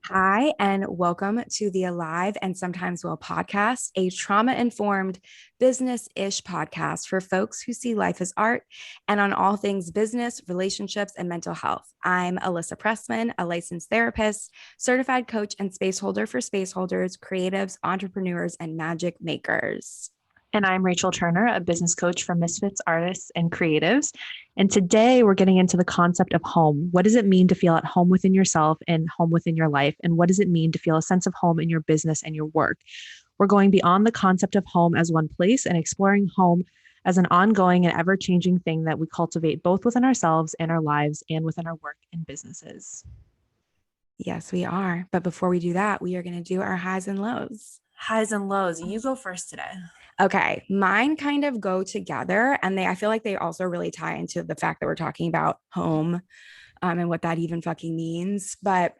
Hi, and welcome to the Alive and Sometimes Will podcast, a trauma informed business ish podcast for folks who see life as art and on all things business, relationships, and mental health. I'm Alyssa Pressman, a licensed therapist, certified coach, and space holder for space holders, creatives, entrepreneurs, and magic makers. And I'm Rachel Turner, a business coach for misfits, artists, and creatives. And today we're getting into the concept of home. What does it mean to feel at home within yourself and home within your life? And what does it mean to feel a sense of home in your business and your work? We're going beyond the concept of home as one place and exploring home as an ongoing and ever changing thing that we cultivate both within ourselves and our lives and within our work and businesses. Yes, we are. But before we do that, we are going to do our highs and lows. Highs and lows. You go first today. Okay, mine kind of go together, and I feel like they also really tie into the fact that we're talking about home, and what that even fucking means. But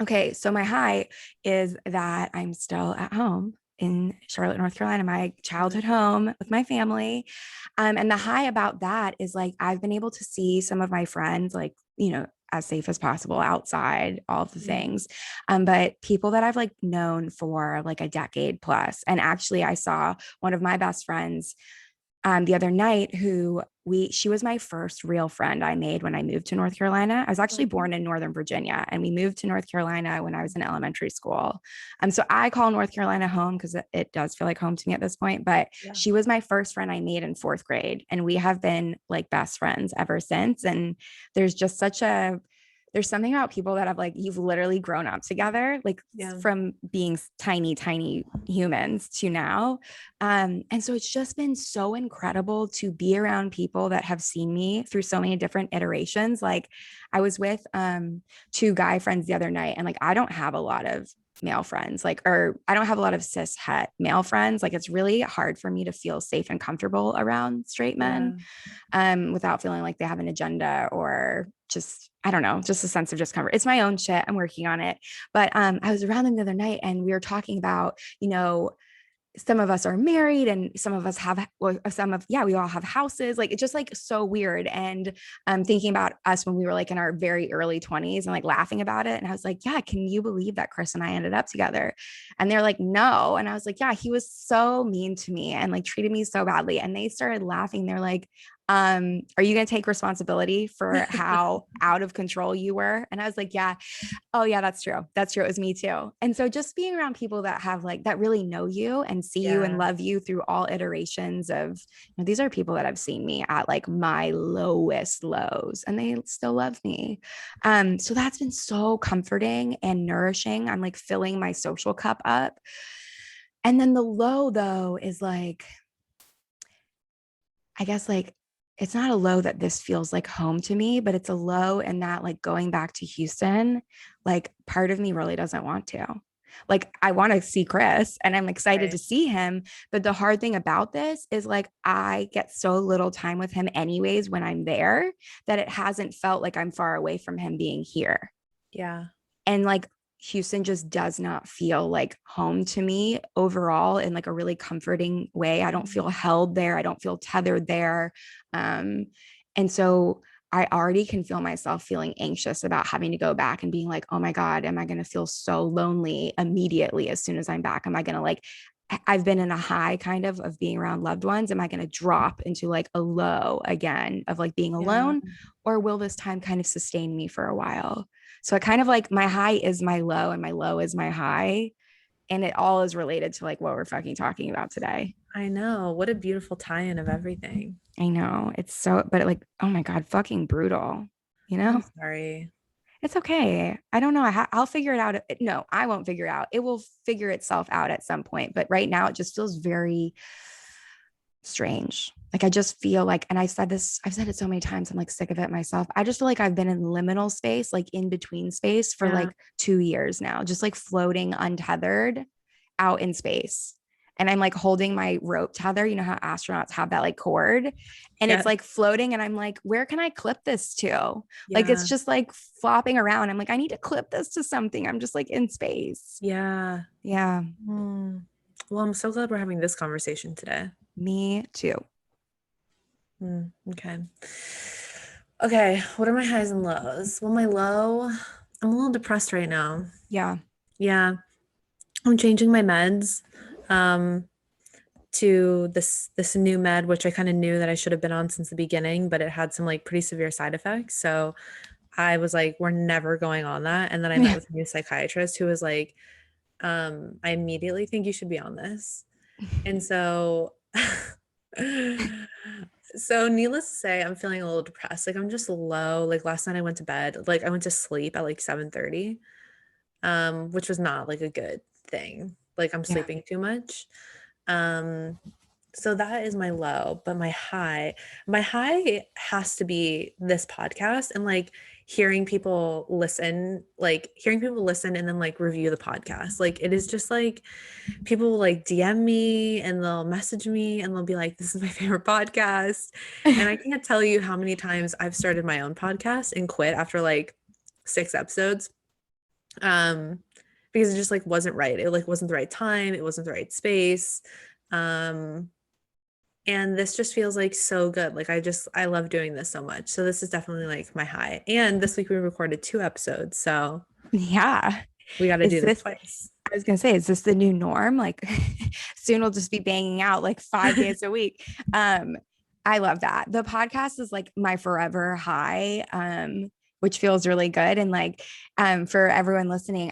okay, so my high is that I'm still at home in Charlotte, North Carolina, my childhood home with my family. And the high about that is like I've been able to see some of my friends, like, as safe as possible outside, all of the things. But people that I've like known for like a decade plus. And actually, I saw one of my best friends the other night she was my first real friend I made when I moved to North Carolina. I was actually born in Northern Virginia, and we moved to North Carolina when I was in elementary school. So I call North Carolina home because it does feel like home to me at this point. But she was my first friend I made in fourth grade, and we have been like best friends ever since. And there's just there's something about people that have like you've literally grown up together, like from being tiny, tiny humans to now. And so it's just been so incredible to be around people that have seen me through so many different iterations. Like I was with two guy friends the other night, and like I don't have a lot of male friends, or I don't have a lot of cis het male friends. Like it's really hard for me to feel safe and comfortable around straight men without feeling like they have an agenda or just, I don't know, just a sense of discomfort. It's my own shit. I'm working on it. But I was around them the other night, and we were talking about, some of us are married and some of us have, well, we all have houses. Like it's just like so weird. And I'm thinking about us when we were like in our very early 20s and like laughing about it. And I was like, yeah, can you believe that Chris and I ended up together? And they're like, no. And I was like, yeah, he was so mean to me and like treated me so badly. And they started laughing. They're like, are you going to take responsibility for how out of control you were? And I was like, yeah. Oh yeah, that's true. That's true. It was me too. And so just being around people that have like that really know you and see you and love you through all iterations of, these are people that have seen me at like my lowest lows and they still love me. So that's been so comforting and nourishing. I'm like filling my social cup up. And then the low though is like, I guess like it's not a low that this feels like home to me, but it's a low in that like going back to Houston, like part of me really doesn't want to. Like I want to see Chris and I'm excited to see him. But the hard thing about this is like I get so little time with him anyways when I'm there that it hasn't felt like I'm far away from him being here. Yeah. And like Houston just does not feel like home to me overall in like a really comforting way. I don't feel held there. I don't feel tethered there. And so I already can feel myself feeling anxious about having to go back and being like, oh my God, am I going to feel so lonely immediately as soon as I'm back? Am I going to like, I've been in a high kind of being around loved ones. Am I going to drop into like a low again of like being alone? Or will this time kind of sustain me for a while? So I kind of like my high is my low and my low is my high. And it all is related to like what we're fucking talking about today. I know. What a beautiful tie-in of everything. I know it's so, but like, oh my God, fucking brutal, I'm sorry. It's okay. I don't know. I'll figure it out. No, I won't figure it out. It will figure itself out at some point. But right now it just feels very strange. Like I just feel like, and I've said it so many times, I'm like sick of it myself. I just feel like I've been in liminal space, like in between space for like 2 years now, just like floating untethered out in space. And I'm like holding my rope tether. You know how astronauts have that like cord and it's like floating. And I'm like, where can I clip this to? Like, it's just like flopping around. I'm like, I need to clip this to something. I'm just like in space. Yeah. Well, I'm so glad we're having this conversation today. Me too. Okay. What are my highs and lows? Well, my low, I'm a little depressed right now. Yeah. Yeah. I'm changing my meds to this new med, which I kind of knew that I should have been on since the beginning, but it had some like pretty severe side effects. So I was like, we're never going on that. And then I met Yeah. with a new psychiatrist who was like, I immediately think you should be on this. And so so needless to say, I'm feeling a little depressed. Like I'm just low. Like last night I went to bed, like I went to sleep at like 7:30, which was not like a good thing. Like I'm Yeah. sleeping too much. Um, so that is my low, but my high has to be this podcast and like hearing people listen and then like review the podcast. Like it is just like people will like DM me and they'll message me and they'll be like, this is my favorite podcast. And I can't tell you how many times I've started my own podcast and quit after like 6 episodes. Um, because it just like wasn't right. It like wasn't the right time, it wasn't the right space. Um, and this just feels like so good. Like I love doing this so much. So this is definitely like my high. And this week we recorded 2 episodes. So Yeah. we got to Is do this this, twice. I was gonna say, is this the new norm? Like soon we'll just be banging out like 5 days a week. Um, I love that. The podcast is like my forever high, which feels really good. And like for everyone listening,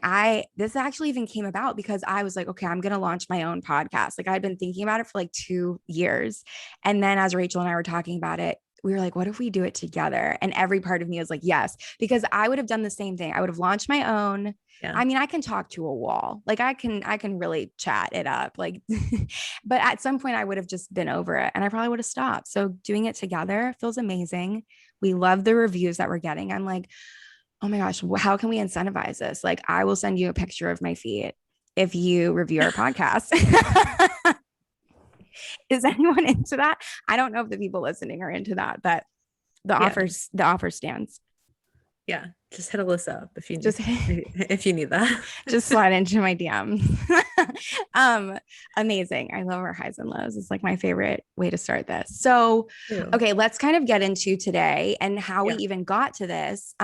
this actually even came about because I was like, okay, I'm gonna launch my own podcast. Like I'd been thinking about it for like 2 years. And then as Rachel and I were talking about it, we were like, what if we do it together? And every part of me was like, yes, because I would have done the same thing. I would have launched my own. Yeah. I mean, I can talk to a wall. Like I can really chat it up. Like, but at some point I would have just been over it and I probably would have stopped. So doing it together feels amazing. We love the reviews that we're getting. I'm like, oh my gosh, how can we incentivize this? Like, I will send you a picture of my feet if you review our podcast. Is anyone into that? I don't know if the people listening are into that, but Yeah. the offer stands. Yeah. Just hit Alyssa up Just if you need that. just slide into my DMs. um, Amazing. I love our highs and lows. It's like my favorite way to start this. So, Ew. okay, let's kind of get into today and how we Yeah. even got to this.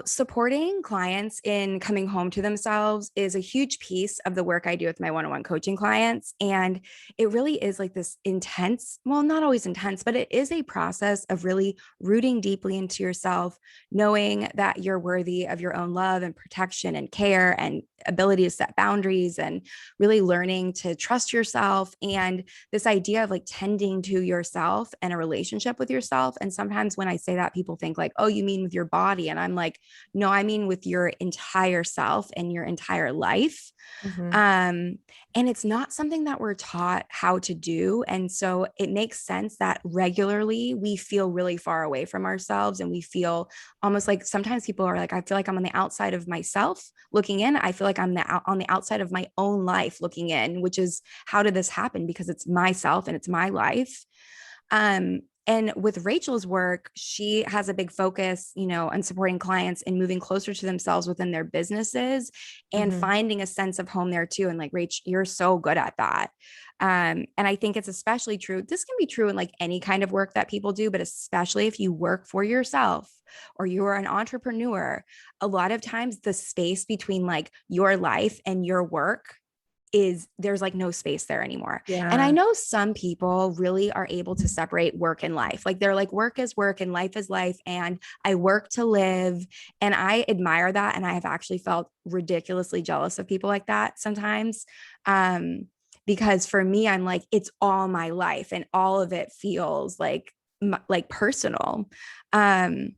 Supporting clients in coming home to themselves is a huge piece of the work I do with my one-on-one coaching clients. And it really is like this intense, well, not always intense, but it is a process of really rooting deeply into yourself, knowing that you're worthy of your own love and protection and care and ability to set boundaries and really learning to trust yourself. And this idea of like tending to yourself and a relationship with yourself. And sometimes when I say that, people think like, oh, you mean with your body? And I'm like, no, I mean with your entire self and your entire life. Mm-hmm. Um, and it's not something that we're taught how to do. And so it makes sense that regularly we feel really far away from ourselves and we feel almost like sometimes people are like, I feel like I'm on the outside of myself looking in. I feel like I'm on the outside of my own life looking in, which is how did this happen? Because it's myself and it's my life. And with Rachel's work, she has a big focus, on supporting clients and moving closer to themselves within their businesses and Mm-hmm. finding a sense of home there too. And like, Rach, you're so good at that. And I think it's especially true. This can be true in like any kind of work that people do, but especially if you work for yourself or you're an entrepreneur, a lot of times the space between like your life and your work is there's like no space there anymore. And I Yeah. know some people really are able to separate work and life. Like they're like, work is work and life is life. And I work to live. And I admire that. And I have actually felt ridiculously jealous of people like that sometimes. Because for me, I'm like, it's all my life and all of it feels like personal. Um,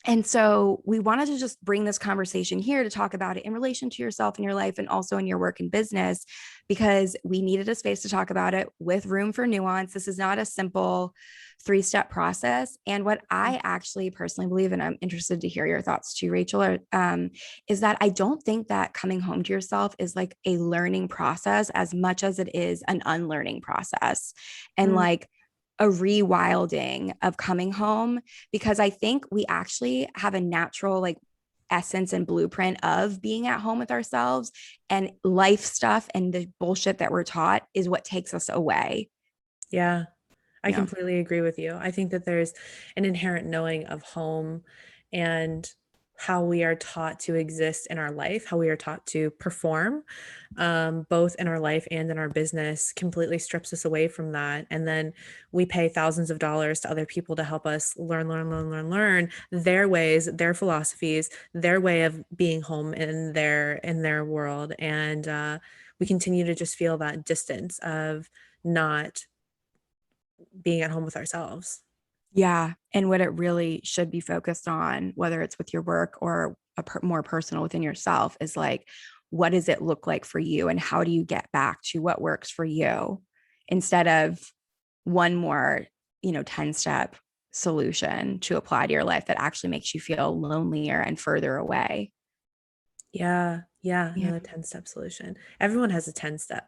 and so we wanted to just bring this conversation here to talk about it in relation to yourself and your life and also in your work and business, because we needed a space to talk about it with room for nuance. This is not a simple 3-step process. And what I actually personally believe, and I'm interested to hear your thoughts too, Rachel, is that I don't think that coming home to yourself is like a learning process as much as it is an unlearning process. And Mm. like, a rewilding of coming home, because I think we actually have a natural like essence and blueprint of being at home with ourselves, and life stuff and the bullshit that we're taught is what takes us away. Yeah. I Yeah. completely agree with you. I think that there's an inherent knowing of home and how we are taught to exist in our life, how we are taught to perform, both in our life and in our business, completely strips us away from that. And then we pay thousands of dollars to other people to help us learn their ways, their philosophies, their way of being home in their world. And we continue to just feel that distance of not being at home with ourselves. Yeah. And what it really should be focused on, whether it's with your work or more personal within yourself, is like, what does it look like for you? And how do you get back to what works for you instead of one more, 10-step solution to apply to your life that actually makes you feel lonelier and further away? Yeah. Yeah. Yeah. Another 10-step solution. Everyone has a 10-step.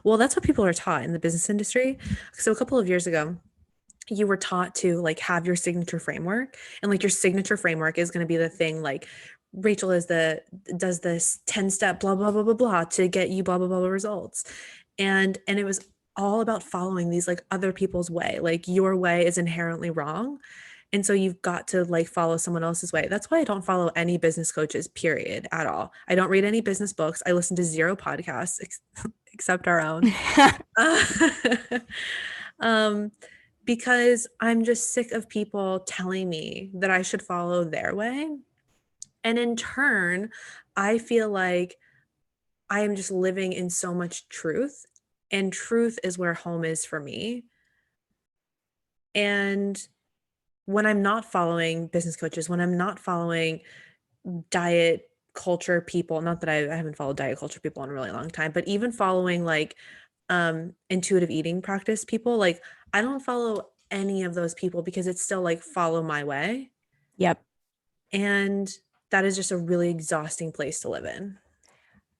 Well, that's what people are taught in the business industry. So a couple of years ago, you were taught to like have your signature framework, and like your signature framework is going to be the thing like Rachel does this 10-step blah blah blah blah blah to get you blah blah blah results. And it was all about following these like other people's way. Like your way is inherently wrong. And so you've got to like follow someone else's way. That's why I don't follow any business coaches, period, at all. I don't read any business books. I listen to zero podcasts except our own. um, because I'm just sick of people telling me that I should follow their way. And in turn, I feel like I am just living in so much truth, and truth is where home is for me. And when I'm not following business coaches, when I'm not following diet culture people, not that I haven't followed diet culture people in a really long time, but even following like intuitive eating practice people, like I don't follow any of those people because it's still like follow my way. Yep. And that is just a really exhausting place to live in.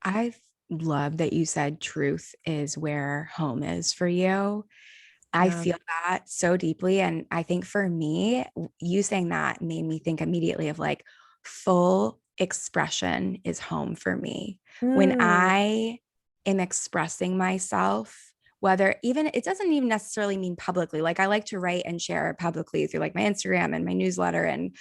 I love that you said truth is where home is for you. I Yeah. feel that so deeply. And I think for me, you saying that made me think immediately of like full expression is home for me. When Mm, I am expressing myself, whether even it doesn't even necessarily mean publicly, like I like to write and share publicly through like my Instagram and my newsletter, and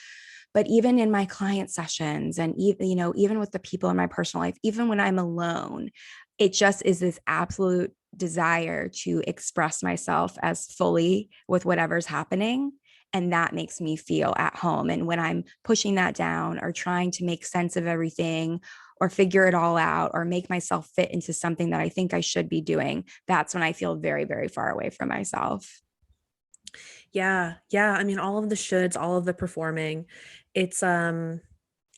but even in my client sessions and even, even with the people in my personal life, even when I'm alone, it just is this absolute desire to express myself as fully with whatever's happening. And that makes me feel at home. And when I'm pushing that down or trying to make sense of everything or figure it all out or make myself fit into something that I think I should be doing, that's when I feel very, very far away from myself. yeah. Yeah. I mean, all of the shoulds, all of the performing, it's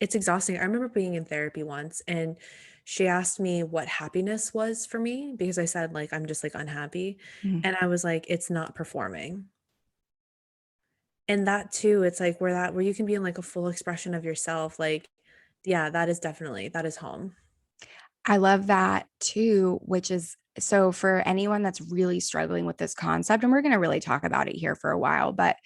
it's exhausting. I remember being in therapy once and she asked me what happiness was for me because I said like I'm just like unhappy. Mm. And I was like, it's not performing. And that too, it's like where you can be in like a full expression of yourself. Like, yeah, that is home. I love that too, which is so for anyone that's really struggling with this concept, and we're going to really talk about it here for a while, but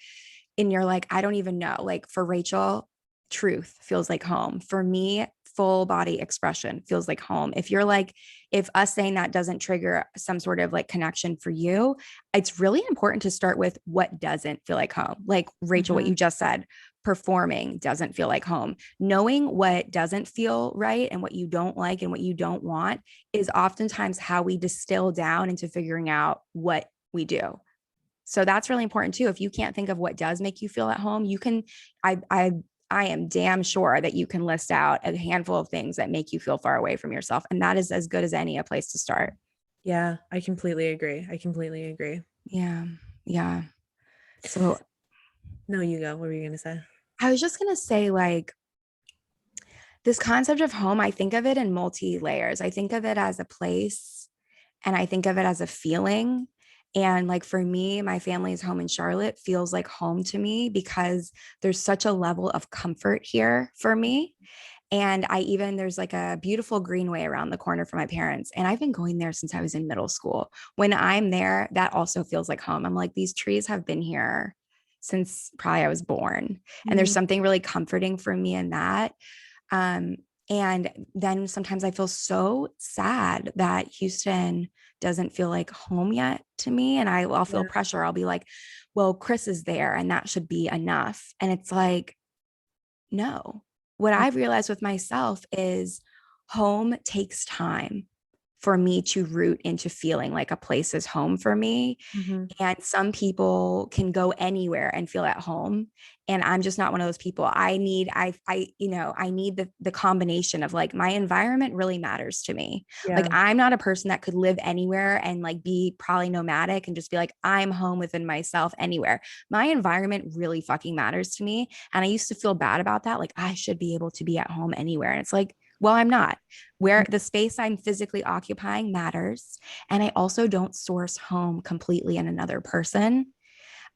and you're like, I don't even know. Like for Rachel, truth feels like home. For me, full body expression feels like home. If you're like, if us saying that doesn't trigger some sort of like connection for you, it's really important to start with what doesn't feel like home. Like Rachel, what Mhm. you just said, performing doesn't feel like home. Knowing what doesn't feel right and what you don't like and what you don't want is oftentimes how we distill down into figuring out what we do. So that's really important too. If you can't think of what does make you feel at home, you can, I am damn sure that you can list out a handful of things that make you feel far away from yourself. And that is as good as any a place to start. Yeah, I completely agree. I completely agree. Yeah. Yeah. So No, you go. What were you gonna say? I was just going to say, like, this concept of home, I think of it in multi layers. I think of it as a place and I think of it as a feeling. And like for me, my family's home in Charlotte feels like home to me because there's such a level of comfort here for me. And there's like a beautiful greenway around the corner for my parents. And I've been going there since I was in middle school. When I'm there, that also feels like home. I'm like, these trees have been here since probably I was born. And there's Mm, something really comforting for me in that. Um, and then sometimes I feel so sad that Houston doesn't feel like home yet to me. And I'll feel yeah. pressure. I'll be like, well, Chris is there and that should be enough. And it's like, no, what I've realized with myself is home takes time for me to root into feeling like a place is home for me. Mm-hmm. And some people can go anywhere and feel at home. And I'm just not one of those people. I need, I need the combination of like my environment really matters to me. Like Yeah. I'm not a person that could live anywhere and like be probably nomadic and just be like, I'm home within myself anywhere. My environment really fucking matters to me. And I used to feel bad about that. Like I should be able to be at home anywhere. And it's like, well, I'm not. Where the space I'm physically occupying matters. And I also don't source home completely in another person.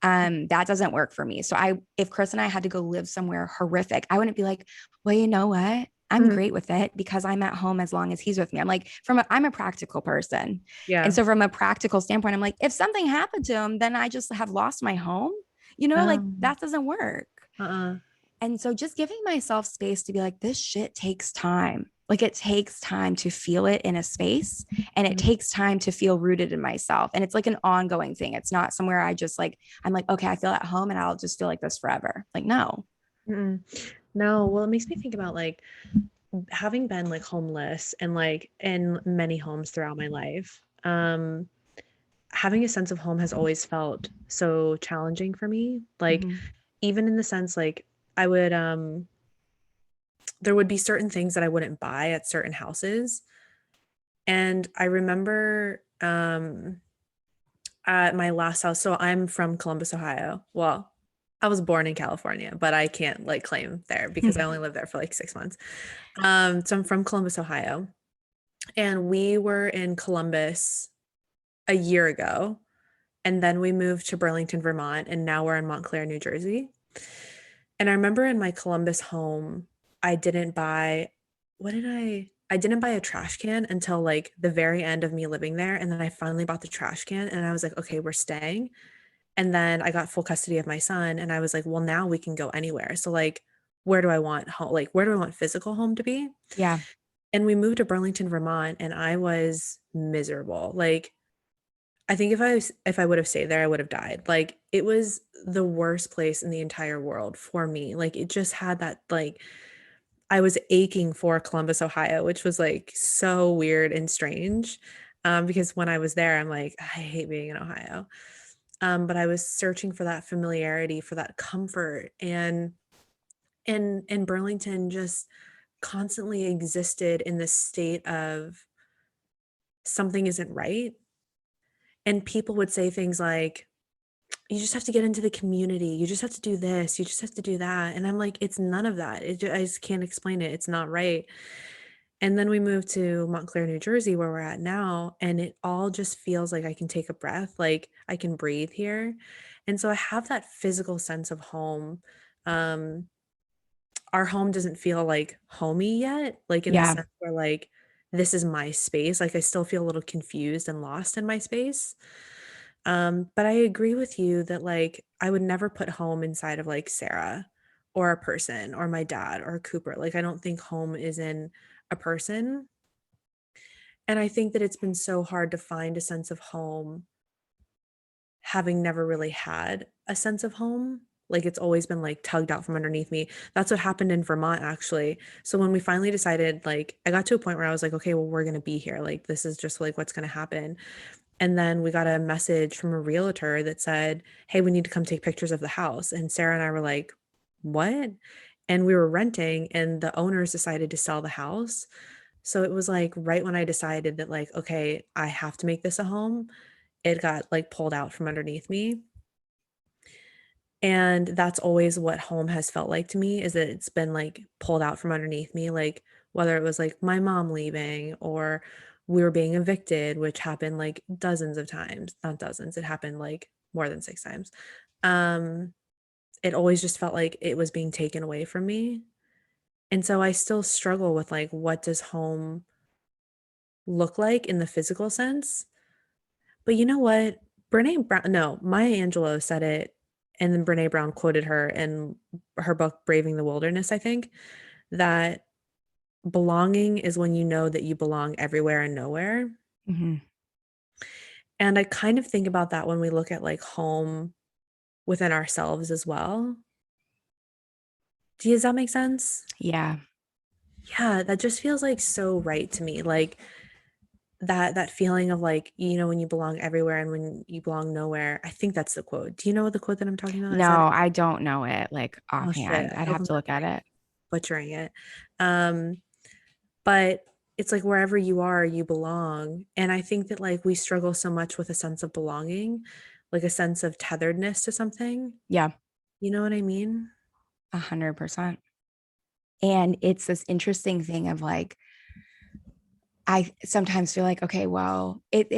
That doesn't work for me. So if Chris and I had to go live somewhere horrific, I wouldn't be like, well, you know what? I'm Mhm. great with it because I'm at home as long as he's with me. I'm like, I'm a practical person. Yeah. And so from a practical standpoint, I'm like, if something happened to him, then I just have lost my home, like that doesn't work. Uh-uh. And so just giving myself space to be like, this shit takes time. Like it takes time to feel it in a space and it Mhm. takes time to feel rooted in myself. And it's like an ongoing thing. It's not somewhere I just like, I'm like, okay, I feel at home and I'll just feel like this forever. Like, no. Mm-mm. No, well, it makes me think about like having been like homeless and like in many homes throughout my life. Having a sense of home has always felt so challenging for me. Like Mhm. even in the sense like I would there would be certain things that I wouldn't buy at certain houses. And I remember at my last house, so I'm from Columbus, Ohio. Well, I was born in California, but I can't like claim there because I only lived there for like 6 months. So I'm from Columbus, Ohio, and we were in Columbus a year ago, and then we moved to Burlington, Vermont, and now we're in Montclair, New Jersey. And I remember in my Columbus home, I didn't buy, what did I didn't buy a trash can until like the very end of me living there. And then I finally bought the trash can and I was like, okay, we're staying. And then I got full custody of my son. And I was like, well, now we can go anywhere. So like, where do I want home? Like, where do I want physical home to be? Yeah. And we moved to Burlington, Vermont, and I was miserable. Like, I think if I would have stayed there, I would have died. Like it was the worst place in the entire world for me. Like it just had that like I was aching for Columbus, Ohio, which was like so weird and strange. Because when I was there, I'm like, I hate being in Ohio. But I was searching for that familiarity, for that comfort, and Burlington just constantly existed in this state of something isn't right. And people would say things like, you just have to get into the community. You just have to do this. You just have to do that. And I'm like, it's none of that. I just can't explain it. It's not right. And then we moved to Montclair, New Jersey, where we're at now. And it all just feels like I can take a breath, like I can breathe here. And so I have that physical sense of home. Um, our home doesn't feel like homey yet, like in the Yeah. sense where like this is my space. Like I still feel a little confused and lost in my space. But I agree with you that like I would never put home inside of like Sarah or a person or my dad or Cooper. Like I don't think home is in a person. And I think that it's been so hard to find a sense of home having never really had a sense of home. Like it's always been like tugged out from underneath me. That's what happened in Vermont actually. So when we finally decided, like I got to a point where I was like, okay, well, we're going to be here. Like this is just like what's going to happen. And then we got a message from a realtor that said, hey, we need to come take pictures of the house. And Sarah and I were like, what? And we were renting, and the owners decided to sell the house. So it was like right when I decided that, like, okay, I have to make this a home, it got like pulled out from underneath me. And that's always what home has felt like to me, is that it's been like pulled out from underneath me. Like whether it was like my mom leaving or we were being evicted, which happened like dozens of times, not dozens, it happened like more than 6 times. Um, it always just felt like it was being taken away from me. And so I still struggle with like, what does home look like in the physical sense? But you know what? Brene Brown, no, Maya Angelou said it, and then Brene Brown quoted her in her book, Braving the Wilderness, I think, that belonging is when you know that you belong everywhere and nowhere. Mhm. And I kind of think about that when we look at like home within ourselves as well. Does that make sense? Yeah. Yeah, that just feels like so right to me. Like that feeling of like, you know, when you belong everywhere and when you belong nowhere. I think that's the quote. Do you know what the quote that I'm talking about? Is that No, it? I don't know it like Oh shit. offhand. I I'd hope have I'm to not look at like it. butchering it. Um, but it's like wherever you are, you belong. And I think that like we struggle so much with a sense of belonging, like a sense of tetheredness to something. Yeah, You know what I mean? 100%. And it's this interesting thing of like, I sometimes feel like, okay, well, it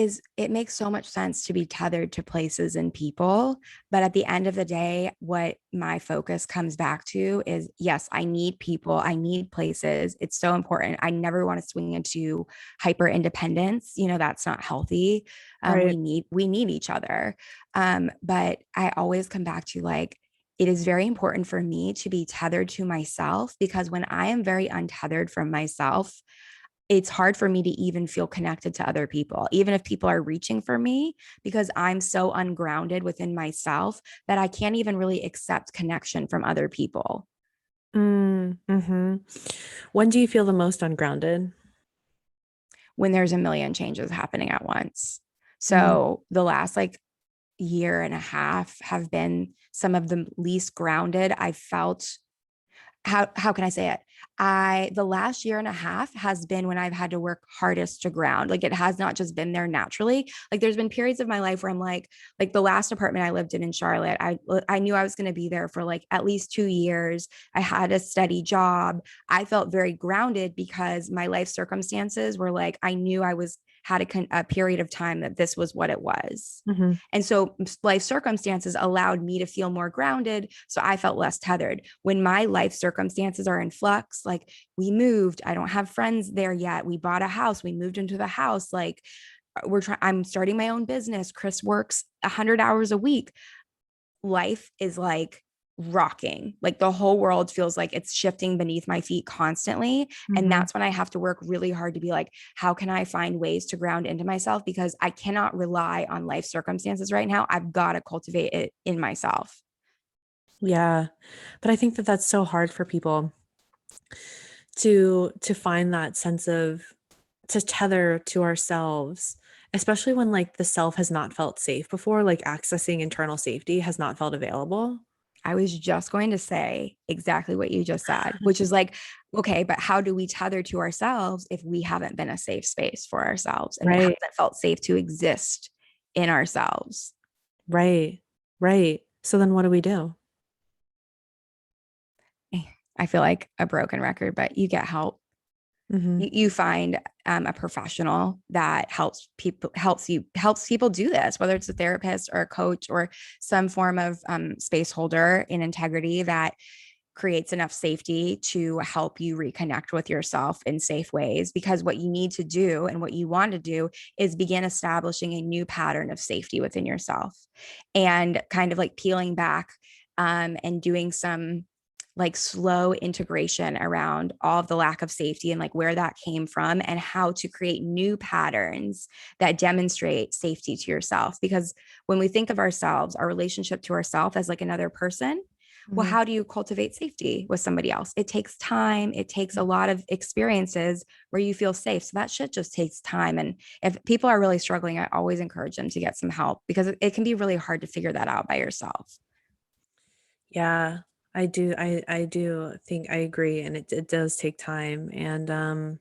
makes so much sense to be tethered to places and people. But at the end of the day, what my focus comes back to is yes, I need people, I need places. It's so important. I never want to swing into hyper independence. You know, that's not healthy. Right. We need each other. But I always come back to like, it is very important for me to be tethered to myself because when I am very untethered from myself, it's hard for me to even feel connected to other people, even if people are reaching for me, because I'm so ungrounded within myself that I can't even really accept connection from other people Mm-hmm. When do you feel the most ungrounded? when there's a million changes happening at once. Mm, So the last like year and a half have been some of the least grounded I felt. How can I say it? The last year and a half has been when I've had to work hardest to ground. Like it has not just been there naturally. Like there's been periods of my life where I'm like the last apartment I lived in Charlotte, I knew I was going to be there for like at least 2 years. I had a steady job. I felt very grounded because my life circumstances were like I knew I was had a period of time that this was what it was. mm-hmm. And so life circumstances allowed me to feel more grounded. So I felt less tethered. When my life circumstances are in flux, like we moved, I don't have friends there yet. We bought a house, we moved into the house. Like I'm starting my own business. Chris works 100 hours a week. Life is like rocking. Like the whole world feels like it's shifting beneath my feet constantly. And Mm-hmm. that's when I have to work really hard to be like, how can I find ways to ground into myself? Because I cannot rely on life circumstances right now. I've got to cultivate it in myself. Yeah. But I think that that's so hard for people to find that sense of to tether to ourselves, especially when like the self has not felt safe before, like accessing internal safety has not felt available. I was just going to say exactly what you just said, which is like, okay, but how do we tether to ourselves if we haven't been a safe space for ourselves and it Right. hasn't felt safe to exist in ourselves? Right. Right. So then what do we do? I feel like a broken record, but you get help. Mm-hmm. You find a professional that helps people do this, whether it's a therapist or a coach or some form of space holder in integrity that creates enough safety to help you reconnect with yourself in safe ways. Because what you need to do and what you want to do is begin establishing a new pattern of safety within yourself and kind of like peeling back and doing some like slow integration around all of the lack of safety and like where that came from and how to create new patterns that demonstrate safety to yourself. Because when we think of ourselves, our relationship to ourselves as like another person, well, Mm-hmm. how do you cultivate safety with somebody else? It takes time. It takes a lot of experiences where you feel safe. So that shit just takes time. And if people are really struggling, I always encourage them to get some help because it can be really hard to figure that out by yourself. Yeah, I do. I do think I agree. And it does take time. And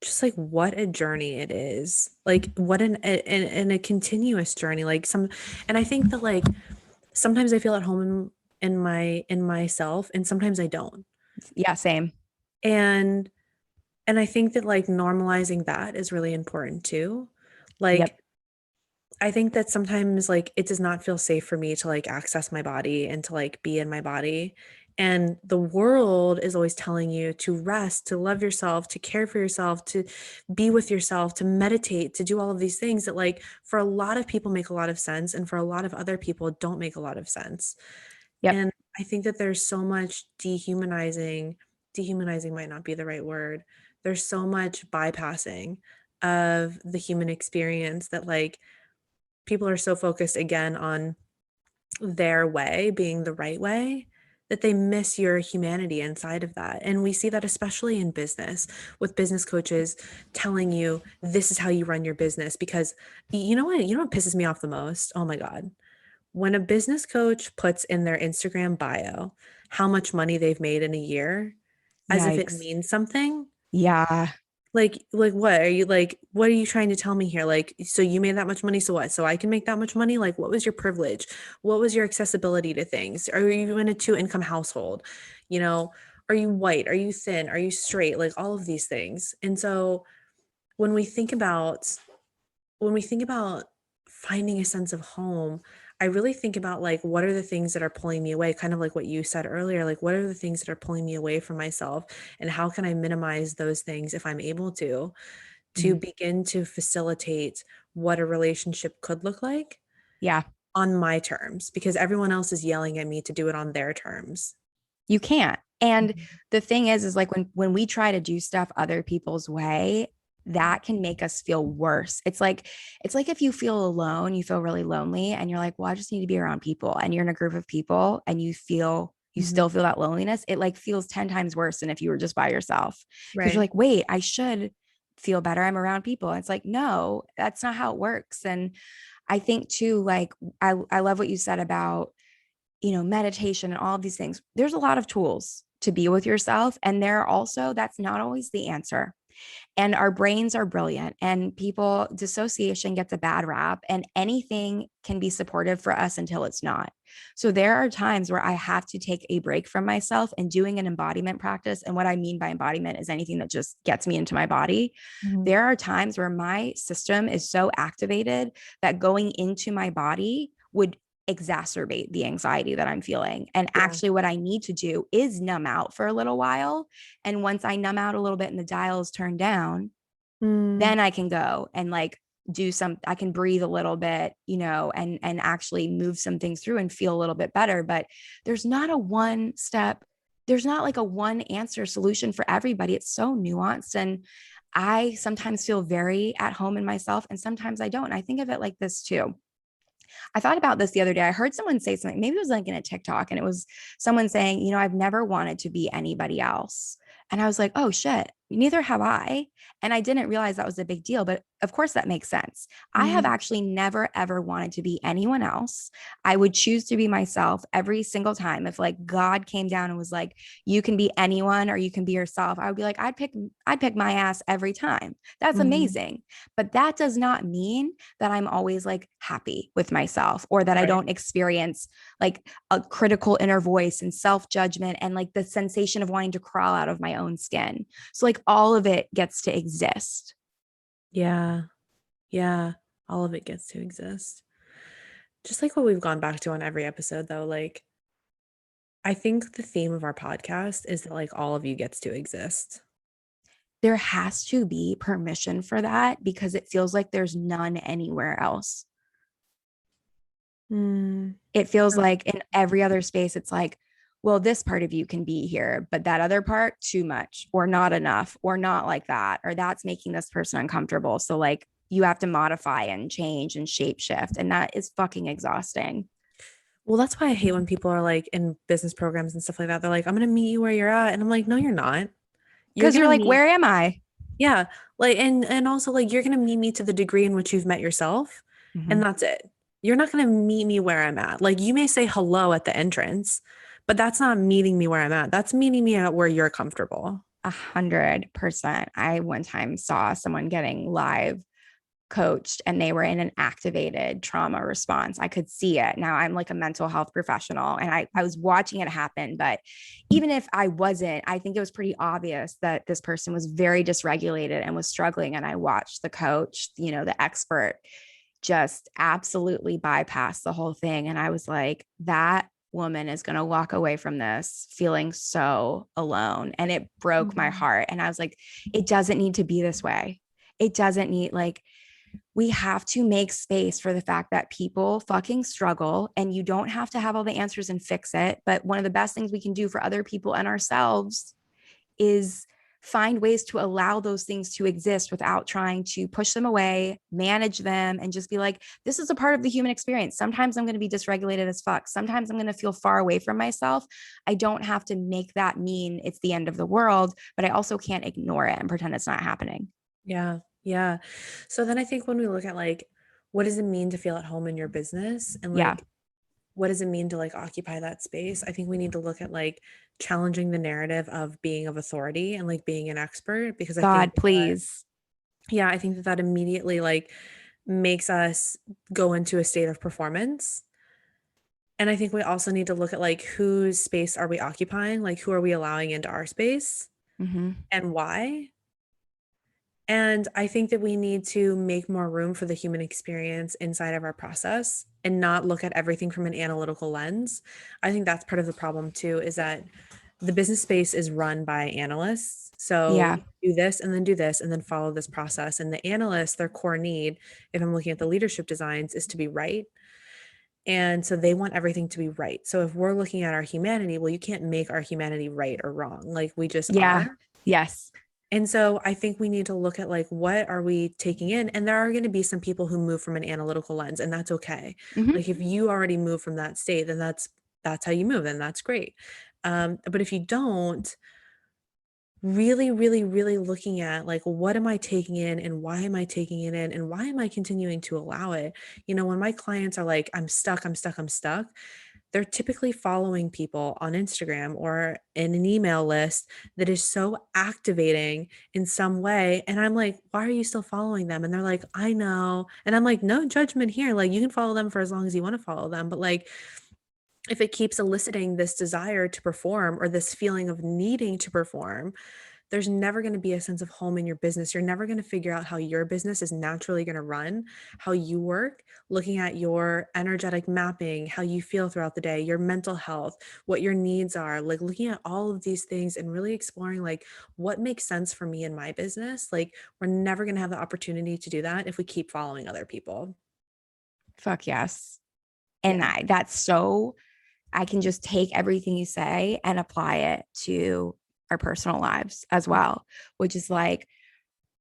just like what a journey it is. Like what and a continuous journey. Like some and I think that like sometimes I feel at home in myself and sometimes I don't. Yeah, same. And and I think that like normalizing that is really important too. Yep. Like I think that sometimes like it does not feel safe for me to like access my body and to like be in my body. And the world is always telling you to rest, to love yourself, to care for yourself, to be with yourself, to meditate, to do all of these things that like for a lot of people make a lot of sense and for a lot of other people don't make a lot of sense. Yep. And I think that there's so much dehumanizing might not be the right word. There's so much bypassing of the human experience that like people are so focused again on their way being the right way that they miss your humanity inside of that. And we see that especially in business, with business coaches telling you this is how you run your business. Because you know what pisses me off the most? Oh my God. When a business coach puts in their Instagram bio how much money they've made in a year, as if it Yikes. means something. Yeah. Like what are you like, what are you trying to tell me here? Like, so you made that much money, so what? So I can make that much money? Like, what was your privilege? What was your accessibility to things? Are you in a two-income household? You know, are you white? Are you thin? Are you straight? Like all of these things. And so when we think about when we think about finding a sense of home, I really think about like what are the things that are pulling me away, kind of like what you said earlier, like what are the things that are pulling me away from myself and how can I minimize those things if I'm able to Mm. begin to facilitate what a relationship could look like Yeah. on my terms because everyone else is yelling at me to do it on their terms. You can't. And Mhm. the thing is like when we try to do stuff other people's way, that can make us feel worse. It's like if you feel alone, you feel really lonely and you're like, well, I just need to be around people. And you're in a group of people and you Mhm. still feel that loneliness. It like feels 10 times worse than if you were just by yourself. Because you're Right. like, wait, I should feel better. I'm around people. And it's like, no, that's not how it works. And I think too, like I love what you said about meditation and all of these things. There's a lot of tools to be with yourself. And there are also, that's not always the answer. And our brains are brilliant and dissociation gets a bad rap and anything can be supportive for us until it's not. So there are times where I have to take a break from myself and doing an embodiment practice. And what I mean by embodiment is anything that just gets me into my body. Mhm. There are times where my system is so activated that going into my body would exacerbate the anxiety that I'm feeling. And Yeah. actually, what I need to do is numb out for a little while. And once I numb out a little bit and the dial is turned down, Mm, then I can go and like I can breathe a little bit, and actually move some things through and feel a little bit better. But there's not a one step, there's not like a one answer solution for everybody. It's so nuanced. And I sometimes feel very at home in myself and sometimes I don't. I think of it like this too. I thought about this the other day. I heard someone say something, maybe it was like in a TikTok, and it was someone saying, I've never wanted to be anybody else. And I was like, oh shit, neither have I. And I didn't realize that was a big deal, but of course that makes sense. I have mhm. actually never ever wanted to be anyone else. I would choose to be myself every single time. If like God came down and was like, you can be anyone or you can be yourself, I would be like, I'd pick my ass every time. That's Mhm. amazing. But that does not mean that I'm always like happy with myself or that I Right. don't experience like a critical inner voice and self judgment and like the sensation of wanting to crawl out of my own skin. So, like, all of it gets to exist. Yeah. Yeah. All of it gets to exist. Just like what we've gone back to on every episode, though, like, I think the theme of our podcast is that, like, all of you gets to exist. There has to be permission for that because it feels like there's none anywhere else. Mm. It feels like in every other space, it's like, well, this part of you can be here, but that other part, too much, or not enough, or not like that, or that's making this person uncomfortable. So, like, you have to modify and change and shape shift. And that is fucking exhausting. Well, that's why I hate when people are like in business programs and stuff like that. They're like, I'm going to meet you where you're at. And I'm like, no, you're not. You're Because going you're to like, meet, where am I? yeah. Like, and also like, you're going to meet me to the degree in which you've met yourself. And Mhm. that's it. You're not going to meet me where I'm at. Like, you may say hello at the entrance, but that's not meeting me where I'm at. That's meeting me at where you're comfortable. 100%. I one time saw someone getting live coached and they were in an activated trauma response. I could see it. Now I'm like a mental health professional and I was watching it happen. But even if I wasn't, I think it was pretty obvious that this person was very dysregulated and was struggling. And I watched the coach, the expert, just absolutely bypass the whole thing. And I was like, that woman is going to walk away from this feeling so alone. And it broke my Mhm. heart. And I was like, it doesn't need to be this way. It doesn't need like, we have to make space for the fact that people fucking struggle and you don't have to have all the answers and fix it. But one of the best things we can do for other people and ourselves is find ways to allow those things to exist without trying to push them away, manage them, and just be like, this is a part of the human experience. Sometimes I'm going to be dysregulated as fuck. Sometimes I'm going to feel far away from myself. I don't have to make that mean it's the end of the world, but I also can't ignore it and pretend it's not happening. Yeah. Yeah. So then I think when we look at like, what does it mean to feel at home in your business and Yeah. like, what does it mean to like occupy that space? I think we need to look at like challenging the narrative of being of authority and like being an expert because I think God, please. yeah, I think that that immediately like makes us go into a state of performance. And I think we also need to look at like whose space are we occupying? Like who are we allowing into our space Mm-hmm. and why? And I think that we need to make more room for the human experience inside of our process and not look at everything from an analytical lens. I think that's part of the problem too, is that the business space is run by analysts. So Yeah. do this and then do this and then follow this process. And the analysts, their core need, if I'm looking at the leadership designs, is to be right. And so they want everything to be right. So if we're looking at our humanity, well, you can't make our humanity right or wrong. Like we just Yeah. are. Yes. And so I think we need to look at like what are we taking in? And there are going to be some people who move from an analytical lens, and that's okay. Mm-hmm. Like if you already move from that state, then that's how you move, and that's great. But if you don't, really, really, really looking at like what am I taking in and why am I taking it in and why am I continuing to allow it? You know, when my clients are like, I'm stuck, I'm stuck, I'm stuck, they're typically following people on Instagram or in an email list that is so activating in some way. And I'm like, why are you still following them? And they're like, I know. And I'm like, no judgment here. Like, you can follow them for as long as you want to follow them. But like, if it keeps eliciting this desire to perform or this feeling of needing to perform, there's never going to be a sense of home in your business. You're never going to figure out how your business is naturally going to run, how you work, looking at your energetic mapping, how you feel throughout the day, your mental health, what your needs are, like looking at all of these things and really exploring like what makes sense for me in my business. Like we're never going to have the opportunity to do that if we keep following other people. Fuck yes. And Yeah. that's so, I can just take everything you say and apply it to our personal lives as well, which is like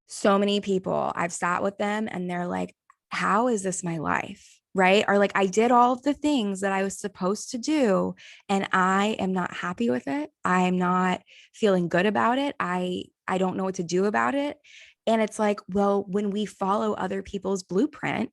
so many people I've sat with them and they're like, how is this my life? Right. Or like, I did all of the things that I was supposed to do and I am not happy with it. I'm not feeling good about it. I don't know what to do about it. And it's like, well, when we follow other people's blueprint,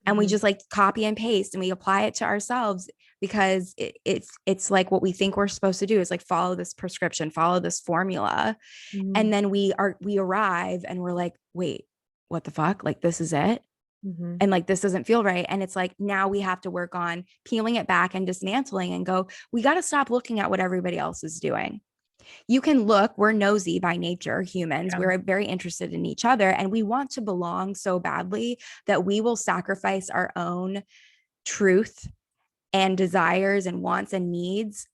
and we Mhm. just like copy and paste and we apply it to ourselves because it's like what we think we're supposed to do is like follow this prescription, follow this formula, and Mhm. then we arrive and we're like, wait, what the fuck, like this is it, Mhm. and like this doesn't feel right. And it's like now we have to work on peeling it back and dismantling and go, we got to stop looking at what everybody else is doing. You can look, we're nosy by nature, humans. Yeah. We're very interested in each other and we want to belong so badly that we will sacrifice our own truth and desires and wants and needs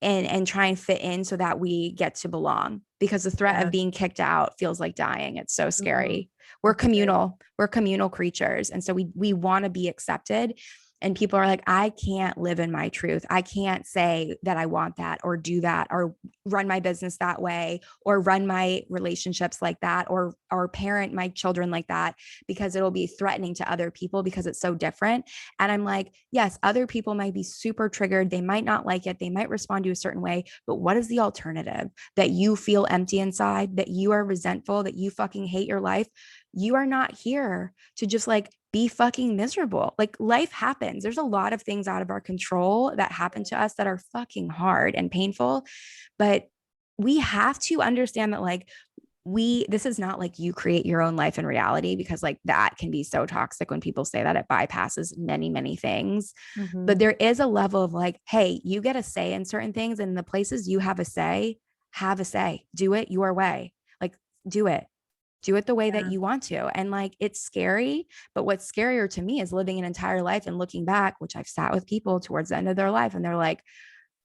and try and fit in so that we get to belong, because the threat of Yeah. being kicked out feels like dying. It's so Mhm. scary. We're That's scary. communal creatures, and so we want to be accepted. And people are like, I can't live in my truth. I can't say that I want that or do that or run my business that way or run my relationships like that or parent my children like that, because it'll be threatening to other people because it's so different. And I'm like, yes, other people might be super triggered. They might not like it. They might respond to a certain way. But what is the alternative? That you feel empty inside, that you are resentful, that you fucking hate your life. You are not here to just like be fucking miserable. Like life happens. There's a lot of things out of our control that happen to us that are fucking hard and painful. But we have to understand that like this is not like you create your own life in reality, because like that can be so toxic when people say that. It bypasses many things. But Mhm. there is a level of like, hey, you get a say in certain things, and the places you have a say, do it your way. Like do it the way that Yeah. you want to. And like, it's scary, but what's scarier to me is living an entire life and looking back, which I've sat with people towards the end of their life and they're like,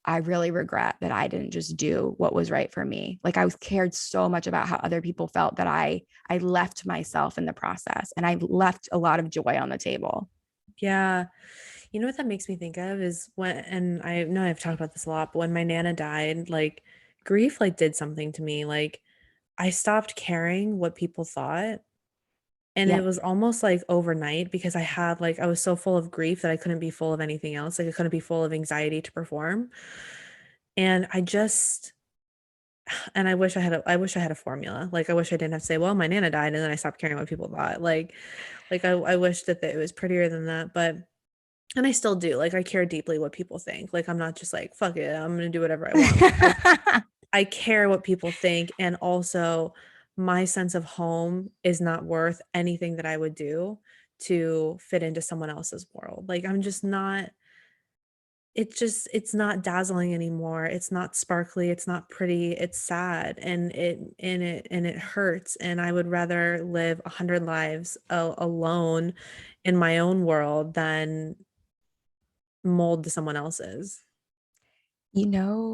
I really regret that I didn't just do what was right for me. Like I was cared so much about how other people felt that I left myself in the process, and I left a lot of joy on the table. Yeah. You know what that makes me think of is when, and I know I've talked about this a lot, but when my Nana died, like grief like did something to me. Like I stopped caring what people thought. And it Yep. was almost like overnight because I was so full of grief that I couldn't be full of anything else. Like I couldn't be full of anxiety to perform. And I wish I had a formula. Like I wish I didn't have to say, well, my Nana died and then I stopped caring what people thought. I wish that it was prettier than that, but and I still do. Like I care deeply what people think. Like I'm not just like, fuck it, I'm gonna do whatever I want. I care what people think. And also my sense of home is not worth anything that I would do to fit into someone else's world. Like I'm just not, it's not dazzling anymore. It's not sparkly, it's not pretty, it's sad and it hurts. And I would rather live 100 lives alone in my own world than mold to someone else's.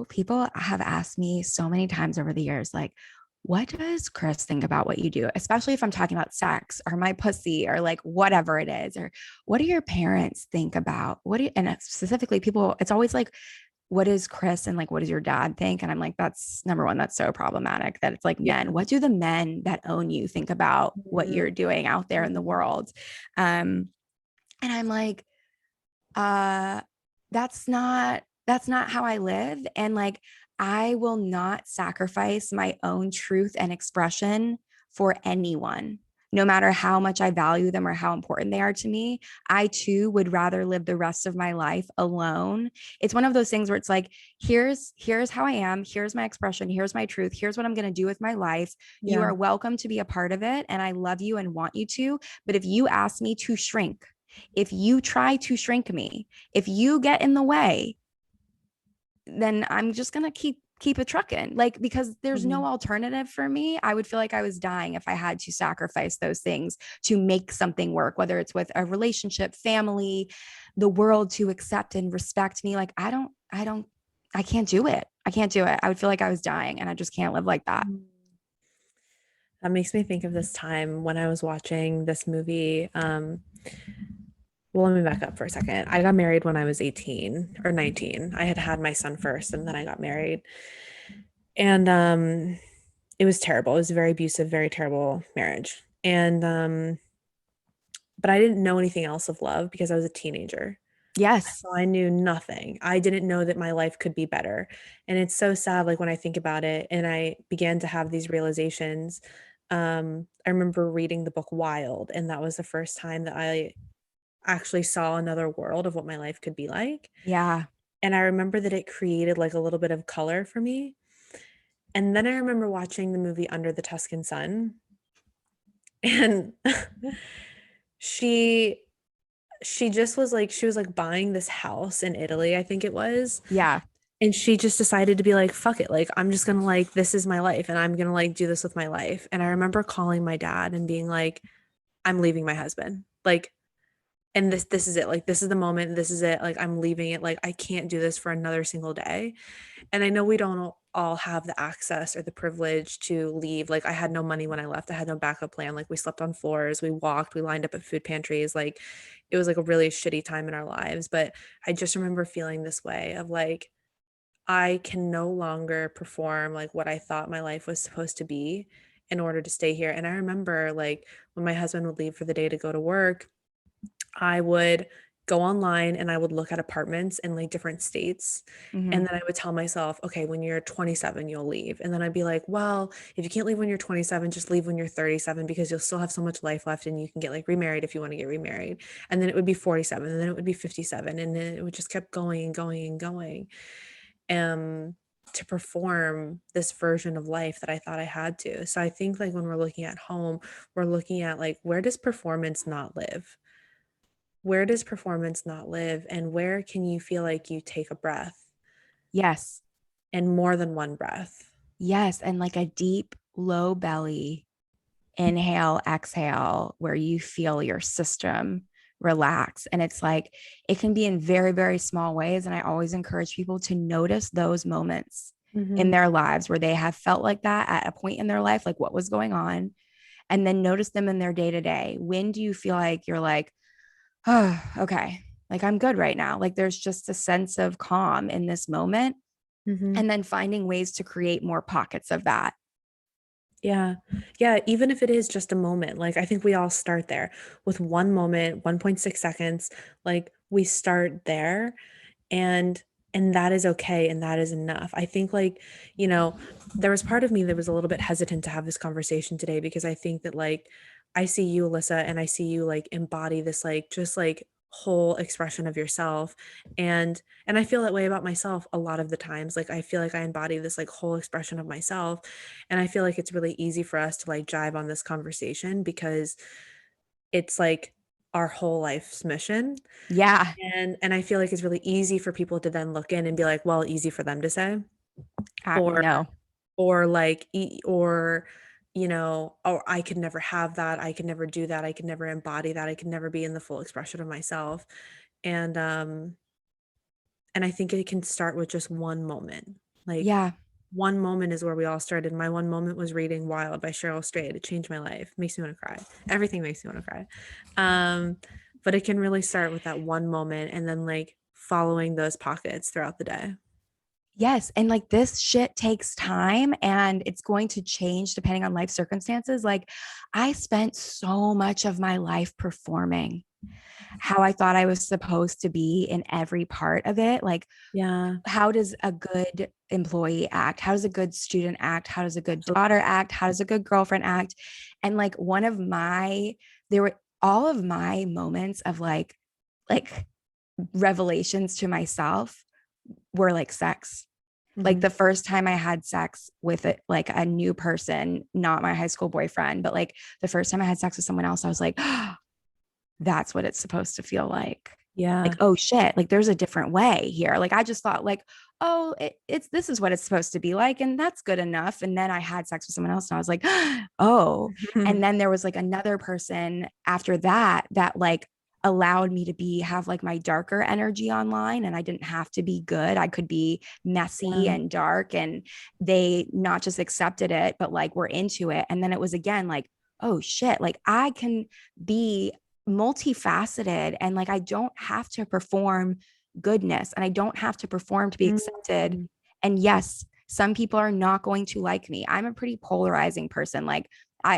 People have asked me so many times over the years, like, what does Chris think about what you do? Especially if I'm talking about sex or my pussy or like whatever it is, or what do your parents think about and specifically people, it's always like, what is Chris and like, what does your dad think? And I'm like, that's number one, that's so problematic that it's like Yeah. men. What do the men that own you think about what Mhm. you're doing out there in the world? And I'm like, uh that's not how I live, and like I will not sacrifice my own truth and expression for anyone, no matter how much I value them or how important they are to me. I too would rather live the rest of my life alone. It's one of those things where it's like, here's how I am, here's my expression, here's my truth, here's what I'm going to do with my life. You Yeah. are welcome to be a part of it and I love you and want you to, but if you ask me to shrink, if you try to shrink me, if you get in the way, then I'm just going to keep it trucking. Like, because there's no Mhm. alternative for me. I would feel like I was dying if I had to sacrifice those things to make something work, whether it's with a relationship, family, the world to accept and respect me. Like, I can't do it. I can't do it. I would feel like I was dying and I just can't live like that. Mhm. That makes me think of this time when I was watching this movie. Well, let me back up for a second. I got married when I was 18 or 19. I had had my son first and then I got married. And it was terrible. It was a very abusive, very terrible marriage. And but I didn't know anything else of love because I was a teenager. Yes. So I knew nothing. I didn't know that my life could be better. And it's so sad, like when I think about it and I began to have these realizations. I remember reading the book Wild, and that was the first time that I actually saw another world of what my life could be like. Yeah. And I remember that it created like a little bit of color for me. And then I remember watching the movie Under the Tuscan Sun. And she she just was like she was like buying this house in Italy, I think it was. Yeah. And she just decided to be like, fuck it. Like, I'm just gonna like, this is my life and I'm gonna like do this with my life. And I remember calling my dad and being like, I'm leaving my husband. Like, and this is it. Like, this is the moment. This is it. Like, I'm leaving it. Like, I can't do this for another single day. And I know we don't all have the access or the privilege to leave. Like, I had no money when I left. I had no backup plan. Like, we slept on floors, we walked, we lined up at food pantries. Like, it was like a really shitty time in our lives. But I just remember feeling this way of like, I can no longer perform like what I thought my life was supposed to be in order to stay here. And I remember like when my husband would leave for the day to go to work, I would go online and I would look at apartments in like different states. Mm-hmm. And then I would tell myself, okay, when you're 27, you'll leave. And then I'd be like, well, if you can't leave when you're 27, just leave when you're 37 because you'll still have so much life left and you can get like remarried if you want to get remarried. And then it would be 47 and then it would be 57 and then it would just kept going and going and going um to perform this version of life that I thought I had to. So I think like when we're looking at home, we're looking at like where does performance not live? Where does performance not live? And where can you feel like you take a breath Yes. and more than one breath? Yes. And like a deep, low belly inhale, exhale, where you feel your system relax. And it's like, it can be in very, very small ways. And I always encourage people to notice those moments in Mm-hmm. their lives where they have felt like that at a point in their life, like what was going on, and then notice them in their day to day. When do you feel like you're like, oh, okay, like I'm good right now? Like there's just a sense of calm in this moment. Mm-hmm. And then finding ways to create more pockets of that. Yeah. Yeah. Even if it is just a moment, like I think we all start there with one moment, 1.6 seconds. Like we start there, and that is okay, and that is enough. I think, like, there was part of me that was a little bit hesitant to have this conversation today, because I think that, like, I see you, Alyssa, and I see you like embody this, like, just like whole expression of yourself, and I feel that way about myself a lot of the times. Like, I feel like I embody this like whole expression of myself, and I feel like it's really easy for us to like jive on this conversation because it's like our whole life's mission. Yeah. And I feel like it's really easy for people to then look in and be like, well, easy for them to say, or No. like or oh, I could never have that, I could never do that, I could never embody that, I could never be in the full expression of myself. And I think it can start with just one moment. Like, Yeah. one moment is where we all started. My one moment was reading Wild by Cheryl Strayed. It changed my life. Makes me want to cry. Everything makes me want to cry. But it can really start with that one moment, and then like following those pockets throughout the day. Yes. And like this shit takes time and it's going to change depending on life circumstances. Like I spent so much of my life performing how I thought I was supposed to be in every part of it. Like, Yeah. how does a good employee act? How does a good student act? How does a good daughter act? How does a good girlfriend act? And like there were all of my moments of like revelations to myself were like sex. Like Mm-hmm. the first time I had sex with it, like a new person, not my high school boyfriend, but like the first time I had sex with someone else, I was like, oh, that's what it's supposed to feel like. Yeah. Like, oh shit, like there's a different way here. Like I just thought like, oh, it's this is what it's supposed to be like, and that's good enough. And then I had sex with someone else, and I was like, oh. And then there was like another person after that that like allowed me to have like my darker energy online, and I didn't have to be good. I could be messy Yeah. and dark, and they not just accepted it, but like were into it. And then it was again like, oh shit, like I can be multifaceted, and like I don't have to perform goodness, and I don't have to perform to be accepted. Mhm. And yes, some people are not going to like me. I'm a pretty polarizing person. Like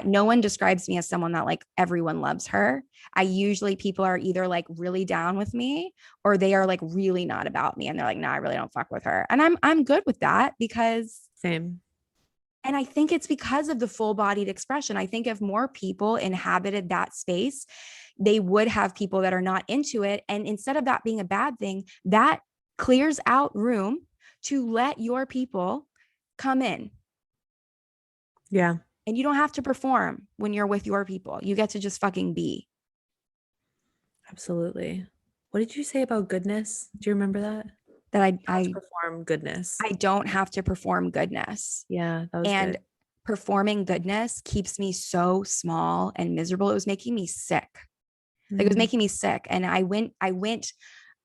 no one describes me as someone that like everyone loves her. I usually people are either like really down with me or they are like really not about me, and they're like, no, I really don't fuck with her. And I'm good with that because Same. and I think it's because of the full bodied expression. I think if more people inhabited that space, they would have people that are not into it. And instead of that being a bad thing, that clears out room to let your people come in. Yeah. And you don't have to perform when you're with your people. You get to just fucking be. Absolutely. What did you say about goodness? Do you remember that? That Not to perform goodness. I don't have to perform goodness. Yeah, that was And good. performing goodness keeps me so small and miserable. It was making me sick. Like it was Mm. making me sick. And I went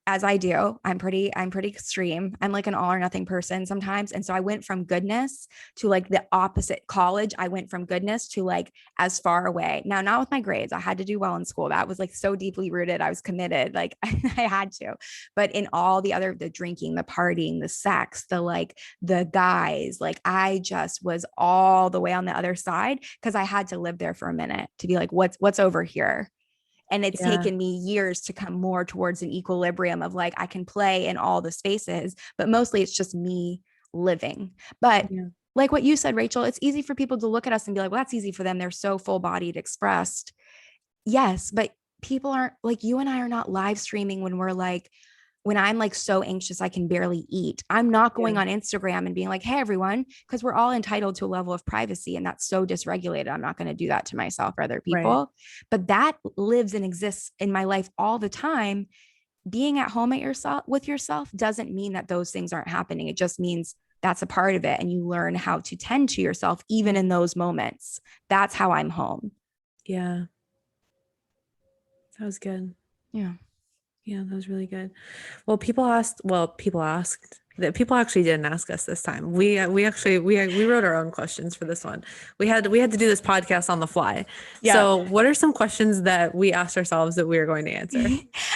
as I do. I'm pretty extreme. I'm like an all or nothing person sometimes. And so I went from goodness to like the opposite. College, I went from goodness to like as far away. Now, not with my grades. I had to do well in school. That was like so deeply rooted. I was committed. Like I had to. But in all the drinking, the partying, the sex, the guys, like I just was all the way on the other side because I had to live there for a minute to be like, what's over here? And it's Yeah. taken me years to come more towards an equilibrium of like I can play in all the spaces, but mostly it's just me living. But Yeah. like what you said, Rachel, it's easy for people to look at us and be like, well, that's easy for them, they're so full bodied expressed. Yes, but people aren't like, you and I are not live streaming when I'm like so anxious I can barely eat. I'm not Yeah. going on Instagram and being like, hey, everyone, because we're all entitled to a level of privacy, and that's so dysregulated. I'm not going to do that to myself or other Right. people. But that lives and exists in my life all the time. Being at home with yourself doesn't mean that those things aren't happening. It just means that's a part of it. And you learn how to tend to yourself, even in those moments. That's how I'm home. Yeah. That was good. Yeah. Yeah, that was really good. Well, people asked that people actually didn't ask us this time. We actually we wrote our own questions for this one. We had to do this podcast on the fly. Yeah. So, what are some questions that we asked ourselves that we are going to answer?